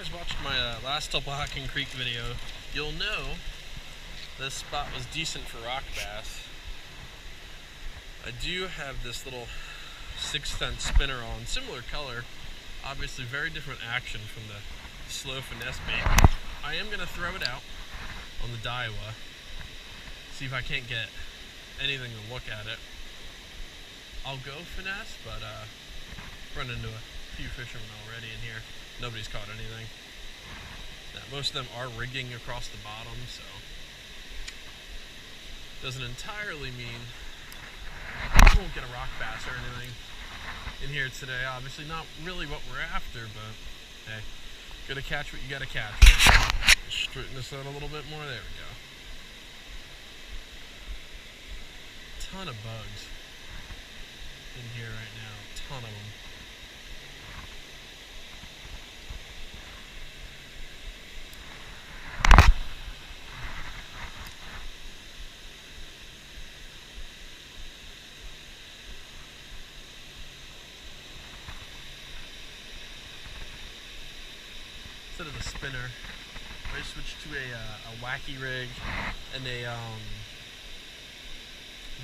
guys watched my last Topahawken Creek video, you'll know this spot was decent for rock bass. I do have this little 6th Sense spinner on, similar color, obviously very different action from the slow finesse bait. I am going to throw it out on the Daiwa, see if I can't get anything to look at it. I'll go finesse, but run into a few fishermen already in here. Nobody's caught anything. Now, most of them are rigging across the bottom, so doesn't entirely mean we won't get a rock bass or anything in here today. Obviously not really what we're after, but hey, gotta catch what you gotta catch, right? Straighten this out a little bit more. There we go. Ton of bugs in here right now, ton of them. Instead of the spinner, I switched to a wacky rig and a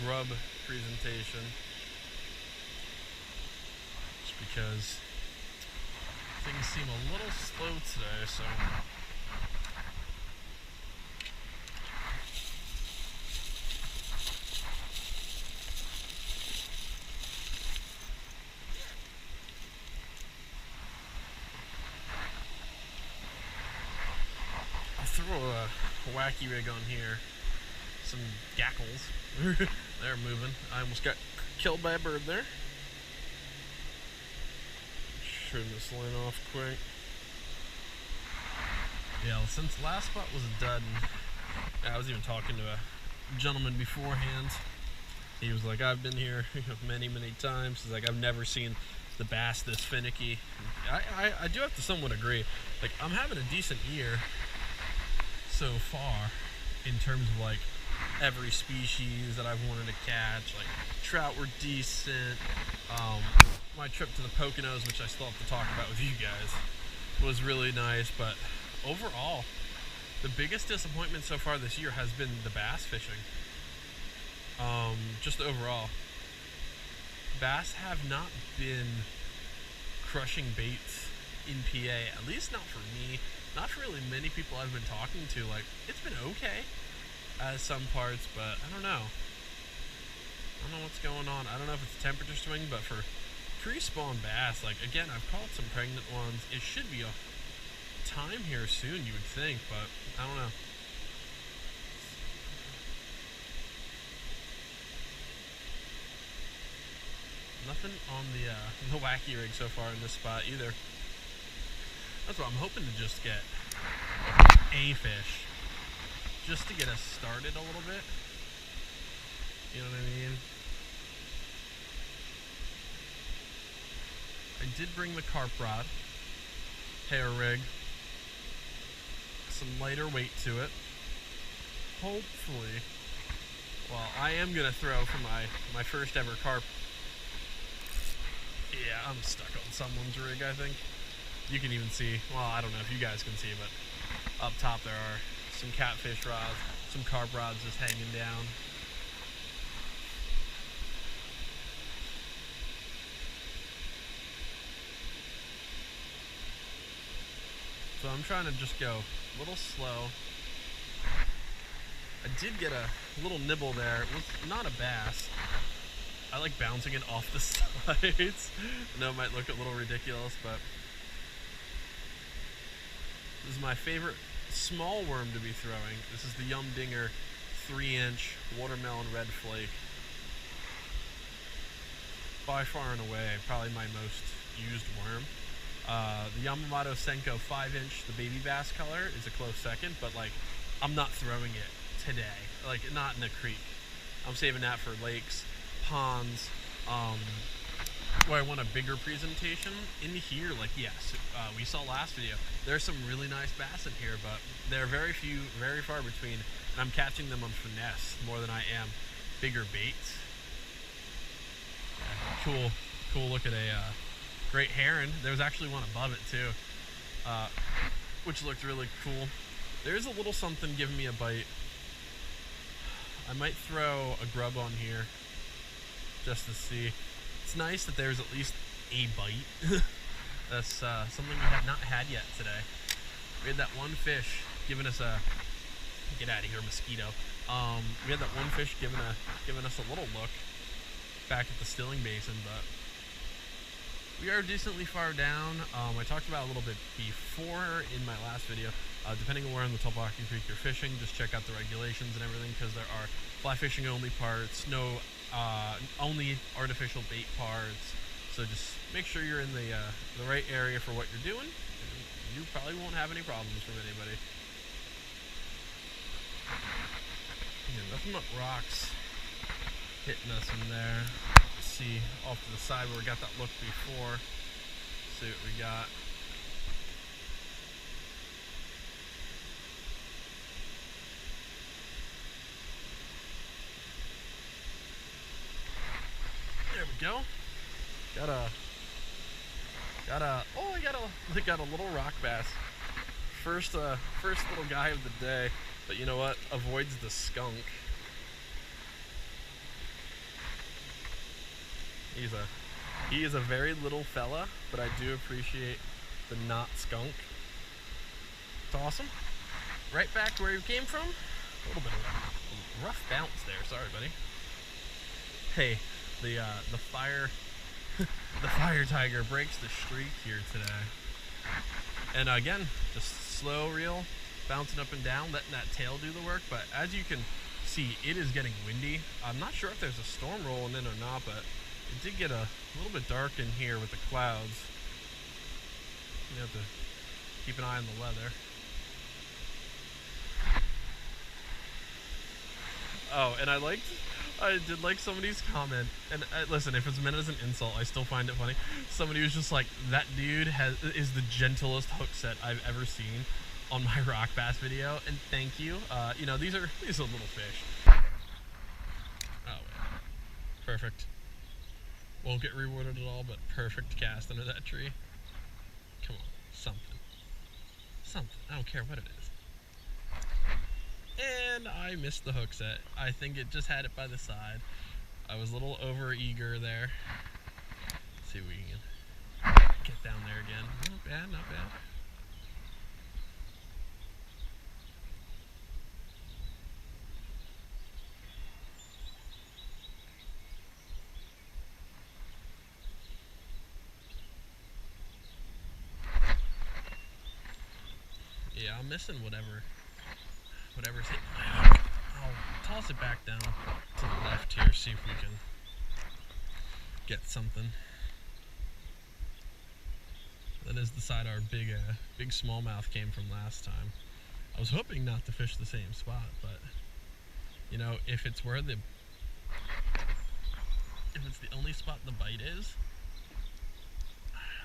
grub presentation, just because things seem a little slow today, so throw a wacky rig on here. Some gackles. They're moving. I almost got killed by a bird there. Turn this line off quick. Yeah, well, since the last spot was a dud, and I was even talking to a gentleman beforehand. He was like, I've been here many times. He's like, I've never seen the bass this finicky. I do have to somewhat agree. Like, I'm having a decent year so far in terms of like every species that I've wanted to catch. Like, trout were decent. My trip to the Poconos, which I still have to talk about with you guys, was really nice. But overall, the biggest disappointment so far this year has been the bass fishing. Just overall, bass have not been crushing baits in PA, at least not for me. Not for really many people I've been talking to. Like, it's been okay as some parts, but I don't know. I don't know what's going on. I don't know if it's temperature swing, but for pre-spawn bass, like, again, I've caught some pregnant ones. It should be a time here soon, you would think, but I don't know. Nothing on the wacky rig so far in this spot either. That's what I'm hoping to just get a fish, just to get us started a little bit. You know what I mean? I did bring the carp rod, hair rig, some lighter weight to it. Hopefully, well, I am gonna throw for my first ever carp. Yeah, I'm stuck on someone's rig, I think. You can even see, well, I don't know if you guys can see, but up top there are some catfish rods, some carp rods just hanging down. So I'm trying to just go a little slow. I did get a little nibble there. It was not a bass. I like bouncing it off the sides. I know it might look a little ridiculous, but this is my favorite small worm to be throwing. This is the Yum Dinger 3-inch watermelon red flake. By far and away, probably my most used worm. The Yamamoto Senko 5-inch, the baby bass color, is a close second, but like, I'm not throwing it today. Like, not in a creek. I'm saving that for lakes, ponds, where I want a bigger presentation. In here, like, yes, we saw last video, there's some really nice bass in here, but they're very far between, and I'm catching them on finesse more than I am bigger baits. Cool look at a great heron. There was actually one above it too. which looked really cool. There's a little something giving me a bite. I might throw a grub on here just to see. It's nice that there's at least a bite. That's something we have not had yet today. We had that one fish giving us a... Get out of here, mosquito. We had that one fish giving us a little look back at the stilling basin, but we are decently far down. I talked about it a little bit before in my last video. Depending on where in the Topaki Creek you're fishing, just check out the regulations and everything, because there are fly fishing only parts, no only artificial bait parts. So just make sure you're in the right area for what you're doing. You probably won't have any problems from anybody. Yeah, nothing but rocks hitting us in there. Let's see off to the side where we got that look before. See what we got. There we go. I got a little rock bass. First little guy of the day, but you know what? Avoids the skunk. He is a very little fella, but I do appreciate the not skunk. It's awesome. Right back to where you came from. A little bit of a rough bounce there. Sorry, buddy. Hey, the fire the fire tiger breaks the streak here today. And again, just slow reel, bouncing up and down, letting that tail do the work. But as you can see, it is getting windy. I'm not sure if there's a storm rolling in or not, but it did get a little bit dark in here with the clouds. You have to keep an eye on the weather. Oh, and I did like somebody's comment, and listen, if it's meant as an insult, I still find it funny. Somebody was just like, that dude is the gentlest hook set I've ever seen on my rock bass video, and thank you. You know, these are little fish. Oh, wait. Perfect. Won't get rewarded at all, but perfect cast under that tree. Come on, something. I don't care what it is. And I missed the hook set. I think it just had it by the side. I was a little over eager there. Let's see if we can get down there again. Not bad, not bad. Yeah, I'm missing whatever's hitting my hook. I'll toss it back down to the left here, see if we can get something. That is the side our big smallmouth came from last time. I was hoping not to fish the same spot, but you know, if it's the only spot the bite is,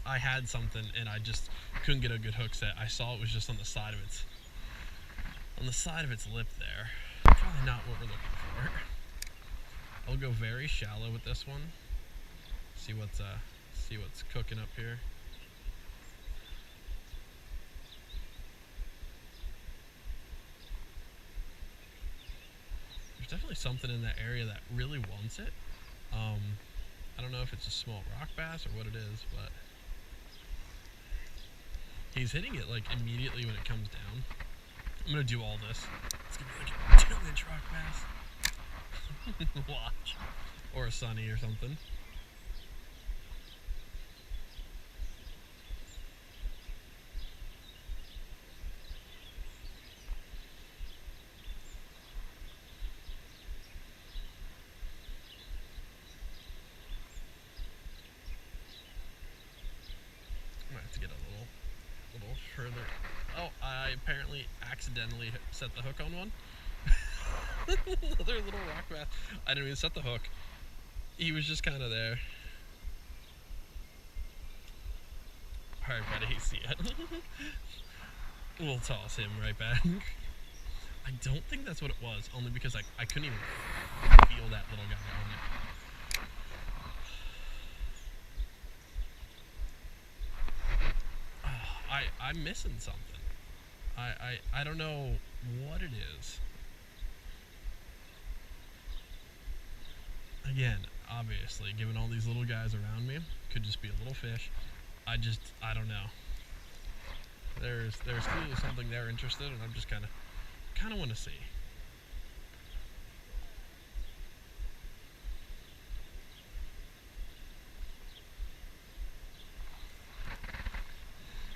I had something and I just couldn't get a good hook set. I saw it was just on the side of its lip there. Probably not what we're looking for. I'll go very shallow with this one. See what's cooking up here. There's definitely something in that area that really wants it. I don't know if it's a small rock bass or what it is, but he's hitting it like immediately when it comes down. I'm gonna do all this. It's gonna be like a 2-inch rock bass. Watch. Or a sunny or something. I might have to get a little further. Oh, I apparently accidentally set the hook on one. Another little rock bass. I didn't even set the hook. He was just kind of there. Alright, buddy, see ya. We'll toss him right back. I don't think that's what it was, only because I couldn't even feel that little guy on it. I'm missing something. I don't know what it is. Again, obviously, given all these little guys around me, could just be a little fish. I don't know. There's clearly something they're interested in, and I'm just kind of want to see.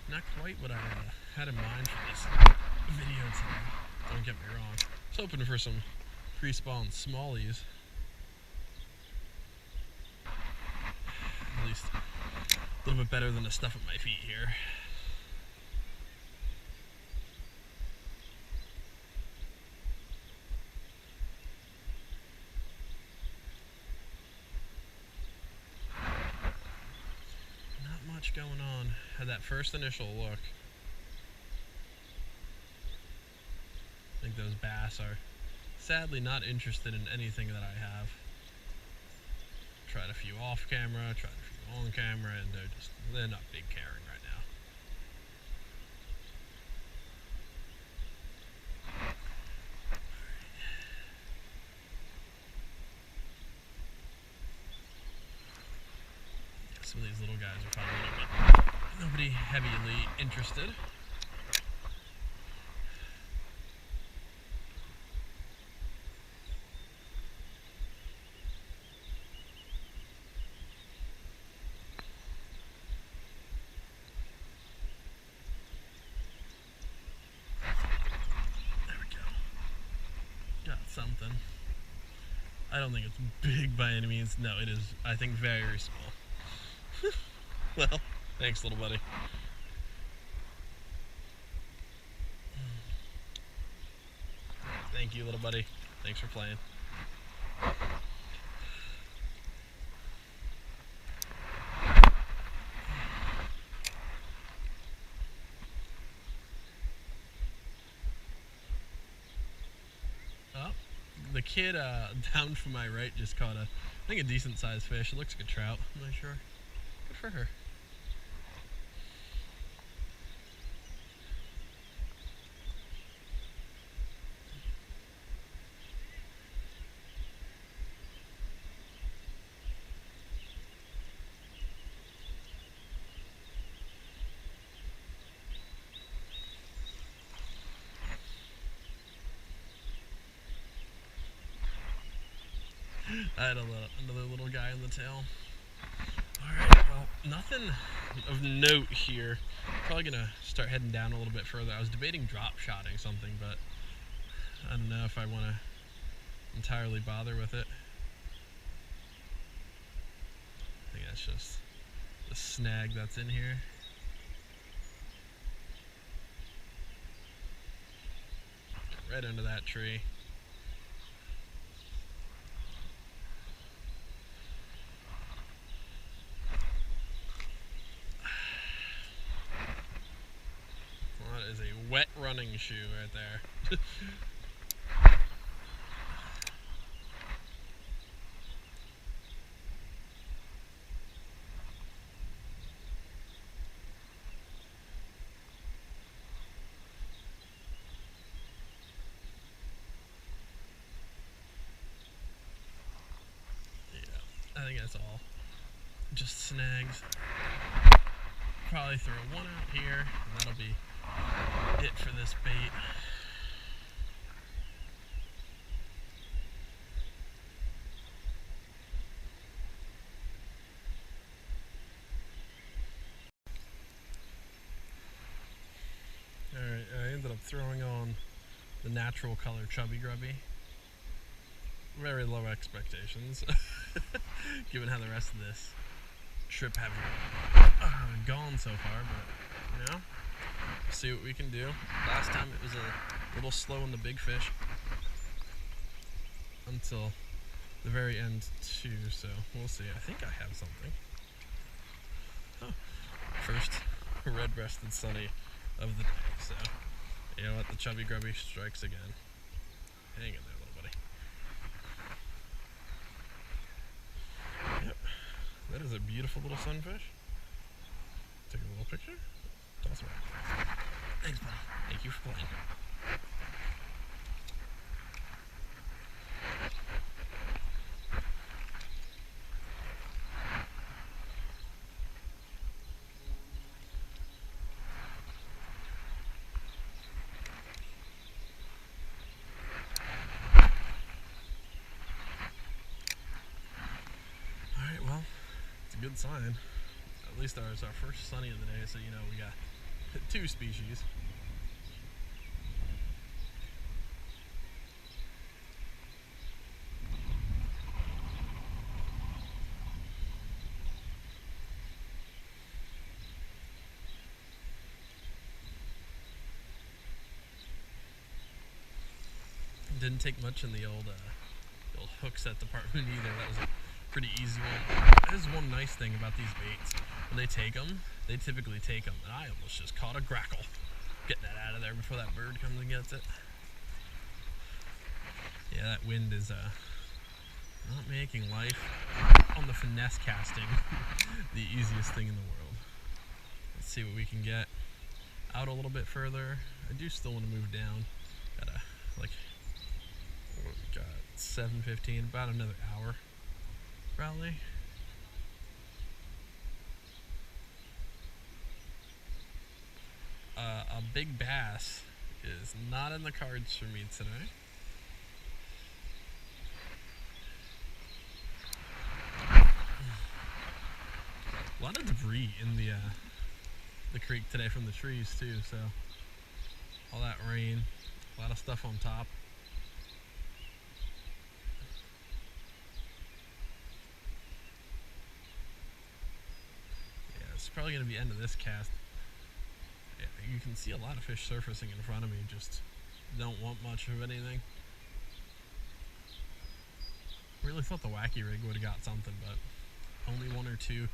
Not quite what I had in mind for this video today. Don't get me wrong. I was hoping for some pre-spawn smallies. At least a little bit better than the stuff at my feet here. Not much going on. Had that first initial look. I think those bass are sadly not interested in anything that I have. Tried a few off camera, tried a few on camera, and they're not big caring right now. Yeah, some of these little guys are probably nobody heavily interested. Something. I don't think it's big by any means. No, it is, I think, very small. Well, thanks, little buddy. Thank you, little buddy. Thanks for playing. The kid down from my right just caught I think a decent sized fish. It looks like a trout. I'm not sure. Good for her. I had another little guy in the tail. Alright, well, nothing of note here. Probably gonna start heading down a little bit further. I was debating drop shotting something, but I don't know if I want to entirely bother with it. I think that's just the snag that's in here. Right under that tree. Is a wet running shoe right there. Yeah, I think that's all. Just snags. Probably throw one out here, and that'll be it for this bait. Alright, I ended up throwing on the natural color Chubby Grubby. Very low expectations, given how the rest of this trip have gone so far, but you know, see what we can do. Last time it was a little slow on the big fish until the very end too, so we'll see. I think I have something. Oh, first red-breasted sunny of the day, so you know what, the Chubby Grubby strikes again. Hang in there, little buddy. Yep, that is a beautiful little sunfish. Take a little picture. Toss That's right. Thanks, buddy. Thank you for playing. Alright, well, it's a good sign. At least it's our first sunny of the day, so you know we got 2 species. Didn't take much in the old hook set department either. That was a pretty easy one. There's one nice thing about these baits. When they take them, they typically take them. And I almost just caught a grackle. Getting that out of there before that bird comes and gets it. Yeah, that wind is not making life on the finesse casting the easiest thing in the world. Let's see what we can get out a little bit further. I do still want to move down. Gotta, like, what we got? 7:15, about another hour, probably. A big bass is not in the cards for me today. A lot of debris in the creek today from the trees too, so all that rain, a lot of stuff on top. Yeah, it's probably going to be end of this cast. Yeah, you can see a lot of fish surfacing in front of me, just don't want much of anything. Really thought the wacky rig would have got something, but only 1 or 2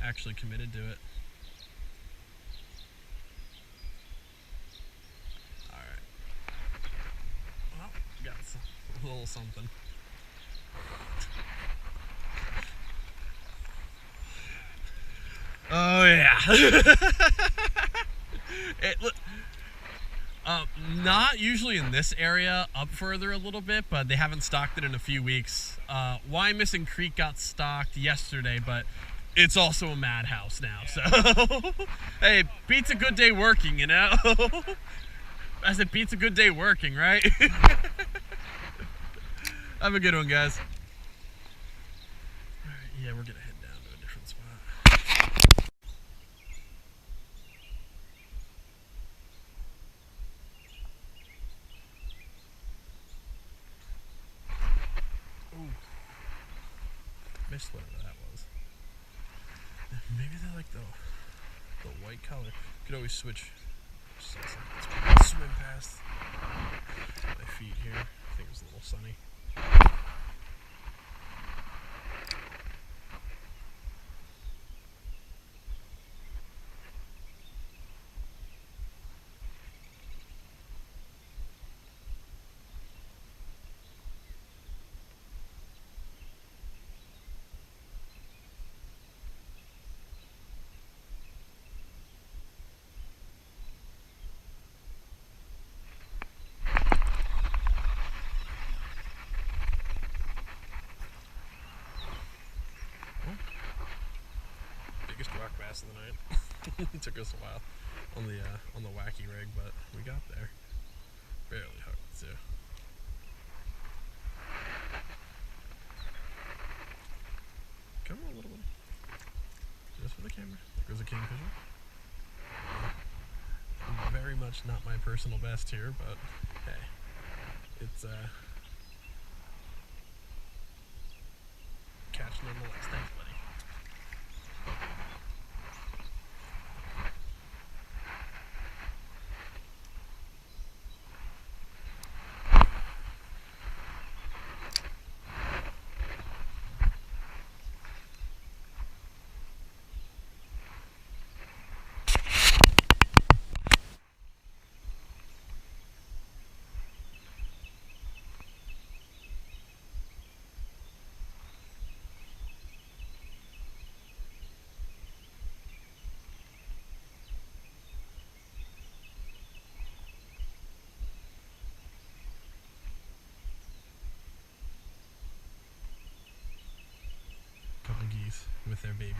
actually committed to it. Alright. Well, got a little something. Oh yeah. Not usually in this area, up further a little bit, but they haven't stocked it in a few weeks. Wyomissing Creek got stocked yesterday, but it's also a madhouse now, so hey, beats a good day working, you know? I said beats a good day working, right? Have a good one, guys. Alright, yeah, we're gonna head down to a different spot. Ooh. Missed whatever that was. Maybe they like the white color. Could always switch. Swim past my feet here. I think it was a little sunny. Biggest rock bass of the night. It took us a while on the wacky rig, but we got there. Barely hooked too. Come on, little one. Just for the camera. There goes a kingfisher. Very much not my personal best here, but hey, it's catch nonetheless. Thanks, buddy. babies with their babies.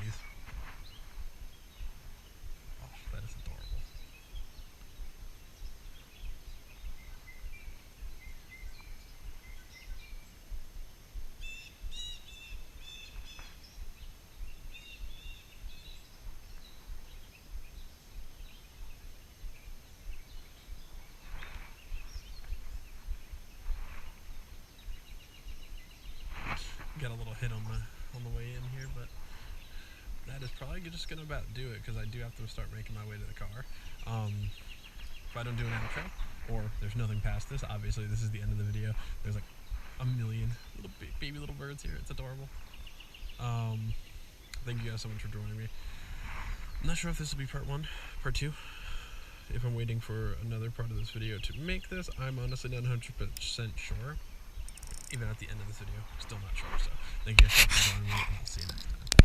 Oh, that is adorable. Got a little hit on the way in here, but that is probably just gonna about do it because I do have to start making my way to the car. If I don't do an outro, or there's nothing past this, obviously this is the end of the video. There's like a million little baby little birds here. It's adorable. Thank you guys so much for joining me. I'm not sure if this will be part 1, part 2. If I'm waiting for another part of this video to make this, I'm honestly not 100% sure. Even at the end of this video, still not sure. So thank you guys so much for joining me, and I'll see you next time.